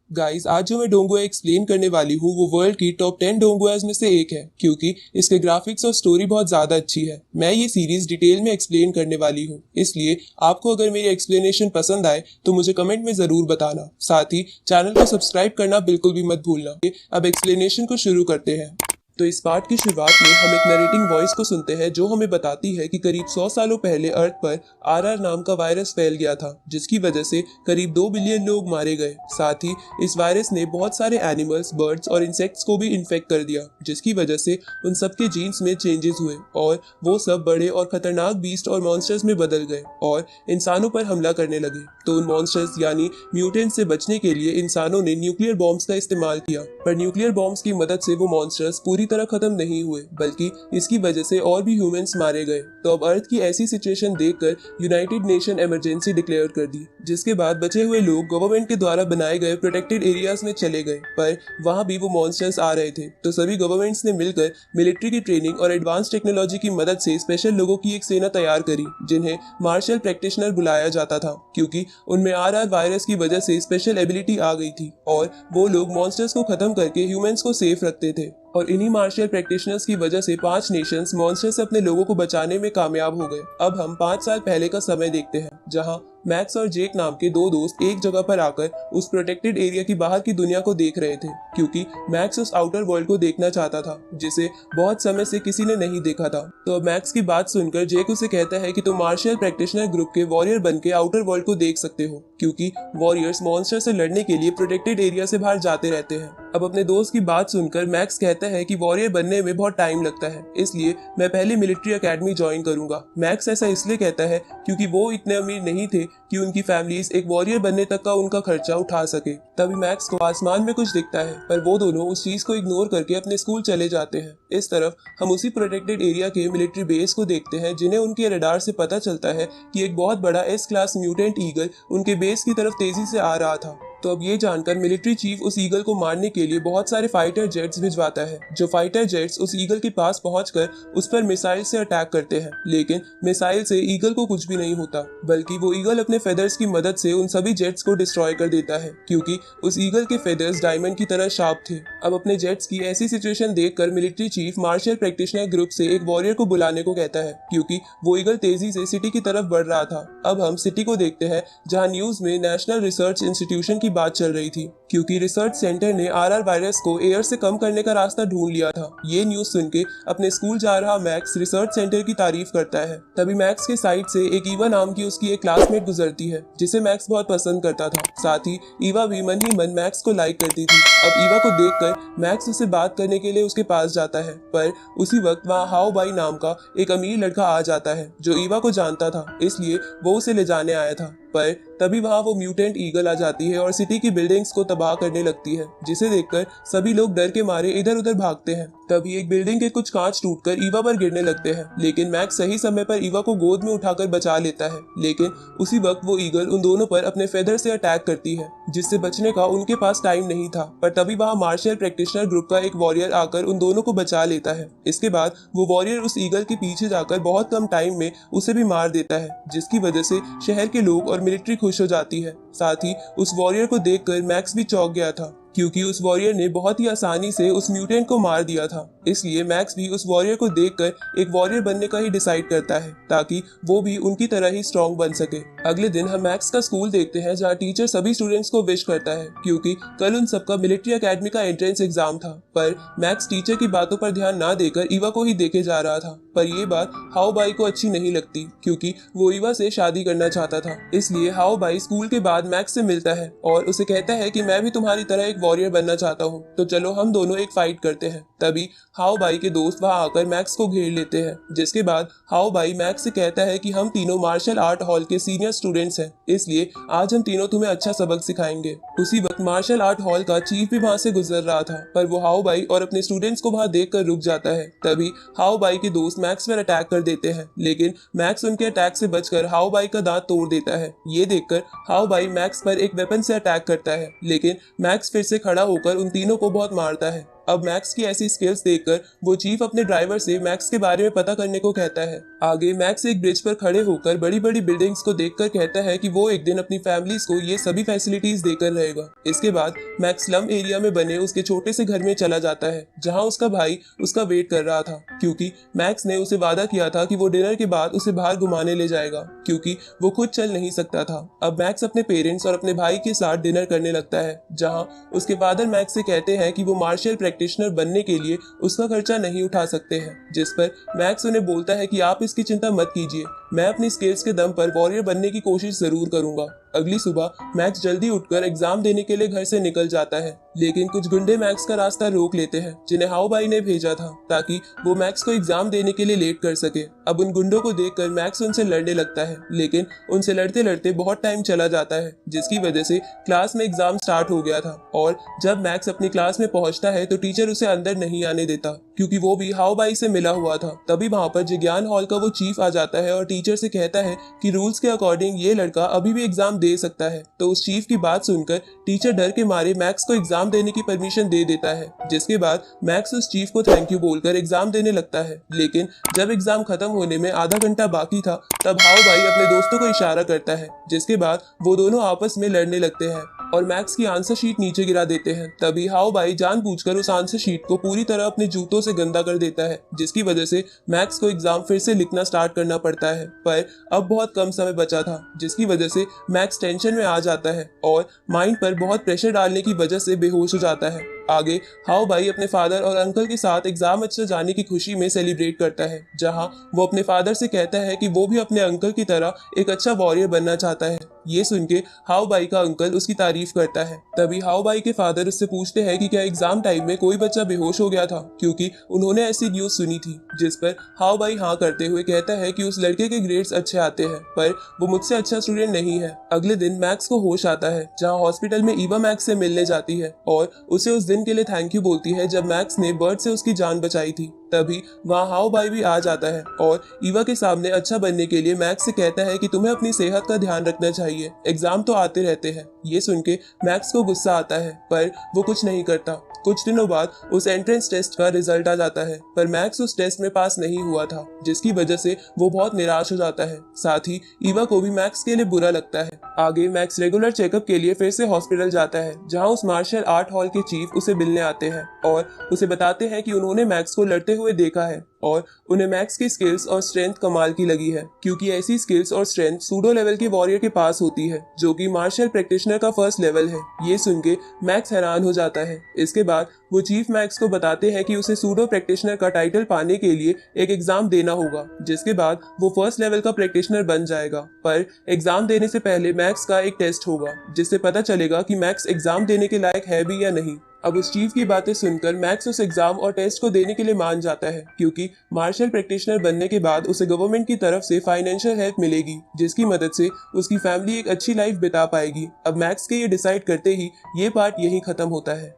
Guys, आज जो मैं डोंगुआ एक्सप्लेन करने वाली हूँ वो वर्ल्ड की टॉप 10 डोंगुआज में से एक है क्योंकि इसके ग्राफिक्स और स्टोरी बहुत ज़्यादा अच्छी है। मैं ये सीरीज डिटेल में एक्सप्लेन करने वाली हूँ, इसलिए आपको अगर मेरी एक्सप्लेनेशन पसंद आए तो मुझे कमेंट में ज़रूर बताना। साथ ही चैनल को सब्सक्राइब करना बिल्कुल भी मत भूलना। अब एक्सप्लेनेशन को शुरू करते हैं। तो इस पार्ट की शुरुआत में हम एक नरेटिंग वॉइस को सुनते हैं जो हमें बताती है कि करीब 100 सालों पहले अर्थ पर आरआर नाम का वायरस फैल गया था, जिसकी वजह से करीब 2 बिलियन लोग मारे गए। साथ ही इस वायरस ने बहुत सारे एनिमल्स, बर्ड्स और इंसेक्ट्स को भी इन्फेक्ट कर दिया, जिसकी वजह से उन सबके जीन्स में चेंजेस हुए और वो सब बड़े और खतरनाक बीस्ट और मॉन्स्टर्स में बदल गए और इंसानों पर हमला करने लगे। तो उन मॉन्स्टर्स यानी म्यूटेंट से बचने के लिए इंसानों ने न्यूक्लियर बॉम्ब्स का इस्तेमाल किया, पर न्यूक्लियर बॉम्ब्स की मदद से वो मॉन्स्टर्स पूरी तरह खत्म नहीं हुए, बल्कि इसकी वजह से और भी ह्यूमंस मारे गए। तो अब अर्थ की ऐसी सिचुएशन देखकर यूनाइटेड नेशन इमरजेंसी डिक्लेयर कर दी, जिसके बाद बचे हुए लोग गवर्नमेंट के द्वारा बनाए गए प्रोटेक्टेड एरियाज में चले गए, पर वहां भी वो मॉन्स्टर्स आ रहे थे। तो सभी गवर्नमेंट्स ने मिलकर मिलिट्री की ट्रेनिंग और एडवांस टेक्नोलॉजी की मदद से स्पेशल लोगों की एक सेना तैयार करी, जिन्हें मार्शल प्रैक्टिशनर बुलाया जाता था, क्योंकि उनमें आरआर वायरस की वजह से स्पेशल एबिलिटी आ गई थी और वो लोग मॉन्स्टर्स को खत्म करके ह्यूमंस को सेफ रखते थे। और इन्हीं मार्शल प्रैक्टिशनर्स की वजह से 5 नेशंस मॉन्स्टर से अपने लोगों को बचाने में कामयाब हो गए। अब हम 5 साल पहले का समय देखते हैं, जहां मैक्स और जेक नाम के दो दोस्त एक जगह पर आकर उस प्रोटेक्टेड एरिया की बाहर की दुनिया को देख रहे थे, क्योंकि मैक्स उस आउटर वर्ल्ड को देखना चाहता था जिसे बहुत समय से किसी ने नहीं देखा था। तो अब मैक्स की बात सुनकर जेक उसे कहता है कि तुम मार्शल प्रैक्टिशनर ग्रुप के वॉरियर बन के आउटर वर्ल्ड को देख सकते हो, क्योंकि वॉरियर्स मॉन्स्टर से लड़ने के लिए प्रोटेक्टेड एरिया से बाहर जाते रहते हैं। अब अपने दोस्त की बात सुनकर मैक्स कहता है कि वॉरियर बनने में बहुत टाइम लगता है, इसलिए मैं पहले मिलिट्री एकेडमी ज्वाइन करूंगा। मैक्स ऐसा इसलिए कहता है क्योंकि वो इतने अमीर नहीं थे कि उनकी फैमिलीज एक वॉरियर बनने तक का उनका खर्चा उठा सके। तभी मैक्स को आसमान में कुछ दिखता है, पर वो दोनों उस चीज को इग्नोर करके अपने स्कूल चले जाते हैं। इस तरफ हम उसी प्रोटेक्टेड एरिया के मिलिट्री बेस को देखते हैं, जिन्हें उनके रडार से पता चलता है कि एक बहुत बड़ा एस क्लास म्यूटेंट ईगल उनके बेस की तरफ तेजी से आ रहा था। तो अब ये जानकर मिलिट्री चीफ उस ईगल को मारने के लिए बहुत सारे फाइटर जेट्स भिजवाता है। जो फाइटर जेट्स उस ईगल के पास पहुंचकर उस पर मिसाइल से अटैक करते हैं, लेकिन मिसाइल से ईगल को कुछ भी नहीं होता, बल्कि वो ईगल अपने फेदर्स की मदद से उन सभी जेट्स को डिस्ट्रॉय कर देता है, क्योंकि उस ईगल के फेदर्स डायमंड की तरह शार्प थे। अब अपने जेट्स की ऐसी सिचुएशन देखकर military chief marshal practitioner group से एक वॉरियर को बुलाने को कहता है, क्योंकि वो ईगल तेजी से सिटी की तरफ बढ़ रहा था। अब हम सिटी को देखते हैं, जहाँ न्यूज में नेशनल रिसर्च इंस्टीट्यूशन की बात चल रही थी, क्योंकि रिसर्च सेंटर ने आरआर वायरस को एयर से कम करने का रास्ता ढूंढ लिया था। ये न्यूज सुन के अपने स्कूल जा रहा मैक्स रिसर्च सेंटर की तारीफ करता है। तभी मैक्स के साइड से एक ईवा नाम की उसकी एक क्लासमेट गुजरती है, जिसे मैक्स बहुत पसंद करता था। साथ ही ईवा भी मन ही मन मैक्स को लाइक करती थी। अब ईवा को देखकर मैक्स उससे बात करने के लिए उसके पास जाता है, पर उसी वक्त वहाँ हाओ बाई नाम का एक अमीर लड़का आ जाता है, जो ईवा को जानता था, इसलिए वो उसे ले जाने आया था। पर तभी वहां वो म्यूटेंट ईगल आ जाती है और सिटी की बिल्डिंग्स को तबाह करने लगती है, जिसे देखकर सभी लोग डर के मारे इधर उधर भागते हैं। तभी एक बिल्डिंग के कुछ कांच टूटकर ईवा पर गिरने लगते हैं, लेकिन मैक्स सही समय पर ईवा को गोद में उठाकर बचा लेता है। लेकिन उसी वक्त वो ईगल उन दोनों पर अपने फेदर से अटैक करती है, जिससे बचने का उनके पास टाइम नहीं था। पर तभी वहां मार्शल प्रैक्टिशनर ग्रुप का एक वॉरियर आकर उन दोनों को बचा लेता है। इसके बाद वो वॉरियर उस ईगल के पीछे जाकर बहुत कम टाइम में उसे भी मार देता है, जिसकी वजह से शहर के लोग और मिलिट्री खुश हो जाती है। साथ ही उस वॉरियर को देखकर मैक्स भी चौंक गया था, क्योंकि उस वॉरियर ने बहुत ही आसानी से उस म्यूटेंट को मार दिया था। इसलिए मैक्स भी उस वॉरियर को देखकर एक वॉरियर बनने का ही डिसाइड करता है, ताकि वो भी उनकी तरह ही स्ट्रॉन्ग बन सके। अगले दिन हम मैक्स का स्कूल देखते हैं, जहाँ टीचर सभी स्टूडेंट्स को विश करता है, क्योंकि कल उन सबका मिलिट्री एकेडमी का एंट्रेंस एग्जाम था। पर मैक्स टीचर की बातों पर ध्यान ना देकर ईवा को ही देखे जा रहा था। पर ये बात हाओ बाई को अच्छी नहीं लगती, क्योंकि वो ईवा से शादी करना चाहता था। इसलिए हाओ बाई स्कूल के बाद मैक्स से मिलता है और उसे कहता है कि मैं भी तुम्हारी तरह एक वॉरियर बनना चाहता हूँ, तो चलो हम दोनों एक फाइट करते हैं। तभी हाओ बाई के दोस्त वहां आकर मैक्स को घेर लेते हैं, जिसके बाद हाओ बाई मैक्स से कहता है कि हम तीनों मार्शल आर्ट हॉल के सीनियर स्टूडेंट्स हैं, इसलिए आज हम तीनों तुम्हें अच्छा सबक सिखाएंगे। उसी वक्त मार्शल आर्ट हॉल का चीफ भी वहां से गुजर रहा था, पर वो हाओ बाई और अपने स्टूडेंट्स को वहां देखकर रुक जाता है। तभी हाओ बाई के दोस्त मैक्स पर अटैक कर देते हैं, लेकिन मैक्स उनके अटैक से बचकर हाओ बाई का दांत तोड़ देता है। ये देखकर हाओ बाई मैक्स पर एक वेपन से अटैक करता है, लेकिन मैक्स फिर से खड़ा होकर उन तीनों को बहुत मारता है अब मैक्स की ऐसी स्किल्स देखकर वो चीफ अपने ड्राइवर से मैक्स के बारे में पता करने को कहता है। आगे मैक्स एक ब्रिज पर खड़े होकर बड़ी बड़ी बिल्डिंग्स को देखकर कहता है कि वो एक दिन अपनी फैमिलीज को ये सभी फैसिलिटीज देकर रहेगा। इसके बाद मैक्स स्लम एरिया में बने उसके छोटे से घर में चला जाता है, जहाँ उसका भाई उसका वेट कर रहा था, क्योंकि मैक्स ने उसे वादा किया था कि वो डिनर के बाद उसे बाहर घुमाने ले जाएगा, क्योंकि वो खुद चल नहीं सकता था। अब मैक्स अपने पेरेंट्स और अपने भाई के साथ डिनर करने लगता है, जहाँ उसके फादर मैक्स से कहते हैं कि वो मार्शल प्रैक्टिशनर बनने के लिए उसका खर्चा नहीं उठा सकते हैं, जिस पर मैक्स उन्हें बोलता है कि आप इसकी चिंता मत कीजिए, मैं अपनी स्किल्स के दम पर वॉरियर बनने की कोशिश जरूर करूंगा। अगली सुबह मैक्स जल्दी उठकर एग्जाम देने के लिए घर से निकल जाता है, लेकिन कुछ गुंडे मैक्स का रास्ता रोक लेते हैं, जिन्हें हाओ बाई ने भेजा था ताकि वो मैक्स को एग्जाम देने के लिए लेट कर सके। अब उन गुंडों को देखकर मैक्स उनसे लड़ने लगता है, लेकिन उनसे लड़ते लड़ते बहुत टाइम चला जाता है, जिसकी वजह से क्लास में एग्जाम स्टार्ट हो गया था। और जब मैक्स अपनी क्लास में पहुंचता है तो टीचर उसे अंदर नहीं आने देता, क्योंकि वो भी हाओ बाई से मिला हुआ था। तभी वहां पर जिज्ञान हॉल का वो चीफ आ जाता है और टीचर से कहता है कि रूल्स के अकॉर्डिंग ये लड़का अभी भी एग्जाम दे सकता है। तो उस चीफ की बात सुनकर टीचर डर के मारे मैक्स को एग्जाम देने की परमिशन दे देता है, जिसके बाद मैक्स उस चीफ को थैंक यू बोलकर एग्जाम देने लगता है। लेकिन जब एग्जाम खत्म होने में आधा घंटा बाकी था, तब हाओ बाई अपने दोस्तों को इशारा करता है, जिसके बाद वो दोनों आपस में लड़ने लगते हैं और मैक्स की आंसर शीट नीचे गिरा देते हैं। तभी हाओ बाई जानबूझकर उस आंसर शीट को पूरी तरह अपने जूतों से गंदा कर देता है, जिसकी वजह से मैक्स को एग्जाम फिर से लिखना स्टार्ट करना पड़ता है। पर अब बहुत कम समय बचा था, जिसकी वजह से मैक्स टेंशन में आ जाता है और माइंड पर बहुत प्रेशर डालने की वजह से बेहोश हो जाता है। आगे हाओ बाई अपने फादर और अंकल के साथ एग्जाम अच्छा जाने की खुशी में सेलिब्रेट करता है, जहां वो अपने फादर से कहता है कि वो भी अपने अंकल की तरह एक अच्छा वॉरियर बनना चाहता है। ये सुन के हाओ बाई का अंकल उसकी तारीफ करता है। तभी हाओ बाई के फादर उससे पूछते हैं कि क्या एग्जाम टाइम में कोई बच्चा बेहोश हो गया था, क्योंकि उन्होंने ऐसी न्यूज सुनी थी। जिस पर हाओ बाई हाँ करते हुए कहता है कि उस लड़के के ग्रेड्स अच्छे आते हैं, पर वो मुझसे अच्छा स्टूडेंट नहीं है। अगले दिन मैक्स को होश आता है, जहाँ हॉस्पिटल में ईवा मैक्स से मिलने जाती है और उसे उस दिन के लिए थैंक यू बोलती है जब मैक्स ने बर्ड से उसकी जान बचाई थी। तभी वहाँ हाओ बाई भी आ जाता है और ईवा के सामने अच्छा बनने के लिए मैक्स से कहता है कि तुम्हें अपनी सेहत का ध्यान रखना चाहिए, एग्जाम तो आते रहते हैं। ये सुन के मैक्स को गुस्सा आता है, पर वो कुछ नहीं करता। कुछ दिनों बाद उस एंट्रेंस टेस्ट का रिजल्ट आ जाता है, पर मैक्स उस टेस्ट में पास नहीं हुआ था, जिसकी वजह से वो बहुत निराश हो जाता है। साथ ही ईवा को भी मैक्स के लिए बुरा लगता है। आगे मैक्स रेगुलर चेकअप के लिए फिर से हॉस्पिटल जाता है, जहाँ उस मार्शल आर्ट हॉल के चीफ उसे मिलने आते हैं और उसे बताते हैं कि उन्होंने मैक्स को लड़ते हुए देखा है और उन्हें मैक्स की स्किल्स और स्ट्रेंथ कमाल की लगी है, क्योंकि ऐसी स्किल्स और स्ट्रेंथ सूडो लेवल के वॉरियर के पास होती है, जो कि मार्शल प्रैक्टिशनर का फर्स्ट लेवल है। ये सुन के मैक्स हैरान हो जाता है। इसके बाद वो चीफ मैक्स को बताते हैं कि उसे सूडो प्रैक्टिशनर का टाइटल पाने के लिए एक एग्जाम देना होगा, जिसके बाद वो फर्स्ट लेवल का प्रैक्टिशनर बन जाएगा। पर एग्जाम देने से पहले मैक्स का एक टेस्ट होगा, जिससे पता चलेगा कि मैक्स एग्जाम देने के लायक है भी या नहीं। अब उस चीफ की बातें सुनकर मैक्स उस एग्जाम और टेस्ट को देने के लिए मान जाता है, क्योंकि मार्शल प्रैक्टिशनर बनने के बाद उसे गवर्नमेंट की तरफ से फाइनेंशियल हेल्प मिलेगी, जिसकी मदद से उसकी फैमिली एक अच्छी लाइफ बिता पाएगी। अब मैक्स के ये डिसाइड करते ही ये पार्ट यही खत्म होता है।